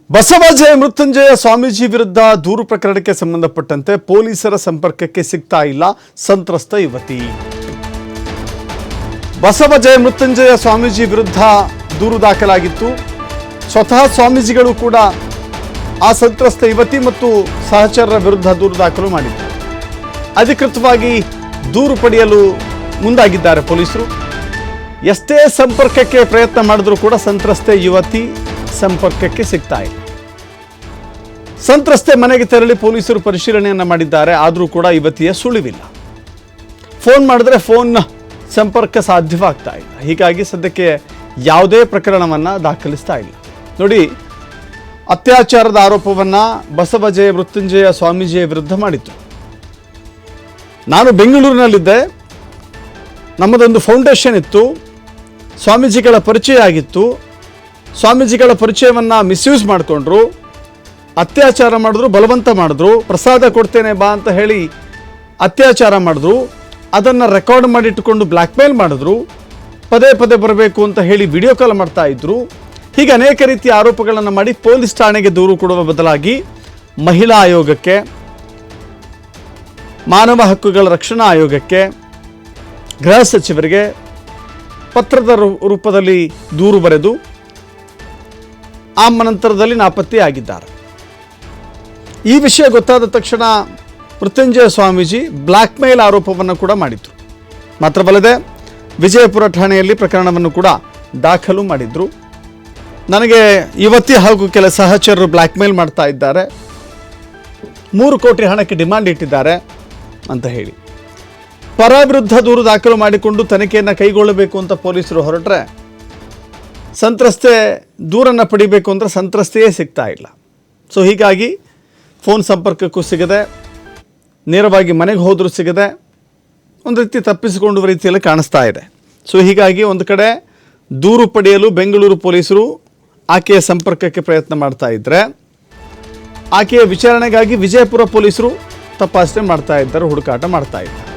ಬಸವಜಯ ಮೃತ್ಯುಂಜಯ ಸ್ವಾಮೀಜಿ ವಿರುದ್ಧ ದೂರು ಪ್ರಕರಣಕ್ಕೆ ಸಂಬಂಧಪಟ್ಟಂತೆ ಪೊಲೀಸರ ಸಂಪರ್ಕಕ್ಕೆ ಸಿಗ್ತಾ ಇಲ್ಲ ಸಂತ್ರಸ್ತ ಯುವತಿ. ಬಸವಜಯ ಮೃತ್ಯುಂಜಯ ಸ್ವಾಮೀಜಿ ವಿರುದ್ಧ ದೂರು ದಾಖಲಾಗಿತ್ತು. ಸ್ವತಃ ಸ್ವಾಮೀಜಿಗಳು ಕೂಡ ಆ ಸಂತ್ರಸ್ತ ಯುವತಿ ಮತ್ತು ಸಹಚರರ ವಿರುದ್ಧ ದೂರು ದಾಖಲು ಮಾಡಿದ್ದಾರೆ. ಅಧಿಕೃತವಾಗಿ ದೂರು ಪಡೆಯಲು ಮುಂದಾಗಿದ್ದಾರೆ ಪೊಲೀಸರು. ಎಷ್ಟೇ ಸಂಪರ್ಕಕ್ಕೆ ಪ್ರಯತ್ನ ಮಾಡಿದ್ರೂ ಕೂಡ ಸಂತ್ರಸ್ತೆ ಯುವತಿ ಸಂಪರ್ಕಕ್ಕೆ ಸಿಗ್ತಾ ಇಲ್ಲ. ಸಂತ್ರಸ್ತೆ ಮನೆಗೆ ತೆರಳಿ ಪೊಲೀಸರು ಪರಿಶೀಲನೆಯನ್ನು ಮಾಡಿದ್ದಾರೆ. ಆದರೂ ಕೂಡ ಯುವತಿಯ ಸುಳಿವಿಲ್ಲ. ಫೋನ್ ಮಾಡಿದ್ರೆ ಫೋನ್ ಸಂಪರ್ಕ ಸಾಧ್ಯವಾಗ್ತಾ ಇಲ್ಲ. ಹೀಗಾಗಿ ಸದ್ಯಕ್ಕೆ ಯಾವುದೇ ಪ್ರಕರಣವನ್ನು ದಾಖಲಿಸ್ತಾ ಇಲ್ಲ. ನೋಡಿ, ಅತ್ಯಾಚಾರದ ಆರೋಪವನ್ನು ಬಸವಜಯ ಮೃತ್ಯುಂಜಯ ಸ್ವಾಮೀಜಿಯ ವಿರುದ್ಧ ಮಾಡಿತ್ತು. ನಾನು ಬೆಂಗಳೂರಿನಲ್ಲಿದ್ದೆ. ನಮ್ಮದೊಂದು ಫೌಂಡೇಶನ್ ಇತ್ತು. ಸ್ವಾಮೀಜಿಗಳ ಪರಿಚಯ ಆಗಿತ್ತು. ಸ್ವಾಮೀಜಿಗಳ ಪರಿಚಯವನ್ನು ಮಿಸ್ಯೂಸ್ ಮಾಡಿಕೊಂಡ್ರು, ಅತ್ಯಾಚಾರ ಮಾಡಿದ್ರು, ಬಲವಂತ ಮಾಡಿದ್ರು, ಪ್ರಸಾದ ಕೊಡ್ತೇನೆ ಬಾ ಅಂತ ಹೇಳಿ ಅತ್ಯಾಚಾರ ಮಾಡಿದ್ರು, ಅದನ್ನು ರೆಕಾರ್ಡ್ ಮಾಡಿಟ್ಟುಕೊಂಡು ಬ್ಲ್ಯಾಕ್ಮೇಲ್ ಮಾಡಿದ್ರು, ಪದೇ ಪದೇ ಬರಬೇಕು ಅಂತ ಹೇಳಿ ವಿಡಿಯೋ ಕಾಲ್ ಮಾಡ್ತಾ ಇದ್ರು. ಹೀಗೆ ಅನೇಕ ರೀತಿಯ ಆರೋಪಗಳನ್ನು ಮಾಡಿ ಪೊಲೀಸ್ ಠಾಣೆಗೆ ದೂರು ಕೊಡುವ ಬದಲಾಗಿ ಮಹಿಳಾ ಆಯೋಗಕ್ಕೆ, ಮಾನವ ಹಕ್ಕುಗಳ ರಕ್ಷಣಾ ಆಯೋಗಕ್ಕೆ, ಗೃಹ ಸಚಿವರಿಗೆ ಪತ್ರದ ರೂಪದಲ್ಲಿ ದೂರು ಬರೆದು ಆ ನಂತರದಲ್ಲಿ ನಾಪತ್ತೆಯಾಗಿದ್ದಾರೆ. ಈ ವಿಷಯ ಗೊತ್ತಾದ ತಕ್ಷಣ ಮೃತ್ಯುಂಜಯ ಸ್ವಾಮೀಜಿ ಬ್ಲ್ಯಾಕ್ಮೇಲ್ ಆರೋಪವನ್ನು ಕೂಡ ಮಾಡಿದ್ರು. ಮಾತ್ರವಲ್ಲದೆ ವಿಜಯಪುರ ಠಾಣೆಯಲ್ಲಿ ಪ್ರಕರಣವನ್ನು ಕೂಡ ದಾಖಲು ಮಾಡಿದ್ರು. ನನಗೆ ಯುವತಿ ಹಾಗೂ ಕೆಲ ಸಹಚರರು ಬ್ಲ್ಯಾಕ್ಮೇಲ್ ಮಾಡ್ತಾ ಇದ್ದಾರೆ, 3 ಕೋಟಿ ಹಣಕ್ಕೆ ಡಿಮಾಂಡ್ ಇಟ್ಟಿದ್ದಾರೆ ಅಂತ ಹೇಳಿ ಪರ ವಿರುದ್ಧ ದೂರು ದಾಖಲು ಮಾಡಿಕೊಂಡು ತನಿಖೆಯನ್ನು ಕೈಗೊಳ್ಳಬೇಕು ಅಂತ ಪೊಲೀಸರು ಹೊರಟ್ರೆ, ಸಂತ್ರಸ್ತೆ ದೂರನ್ನು ಪಡಿಬೇಕು ಅಂದರೆ ಸಂತ್ರಸ್ತೆಯೇ ಸಿಗ್ತಾ ಇಲ್ಲ. ಸೊ ಹೀಗಾಗಿ ಫೋನ್ ಸಂಪರ್ಕಕ್ಕೂ ಸಿಗದೆ, ನೇರವಾಗಿ ಮನೆಗೆ ಹೋದರೂ ಸಿಗದೆ, ಒಂದು ರೀತಿ ತಪ್ಪಿಸಿಕೊಂಡ ರೀತಿಯಲ್ಲಿ ಕಾಣಿಸ್ತಾ ಇದೆ. ಸೊ ಹೀಗಾಗಿ ಒಂದು ಕಡೆ ದೂರು ಪಡೆಯಲು ಬೆಂಗಳೂರು ಪೊಲೀಸರು ಆಕೆಯ ಸಂಪರ್ಕಕ್ಕೆ ಪ್ರಯತ್ನ ಮಾಡ್ತಾ ಇದ್ದರೆ, ಆಕೆಯ ವಿಚಾರಣೆಗಾಗಿ ವಿಜಯಪುರ ಪೊಲೀಸರು ತಪಾಸಣೆ ಮಾಡ್ತಾ ಇದ್ದಾರೆ, ಹುಡುಕಾಟ ಮಾಡ್ತಾ ಇದ್ದಾರೆ.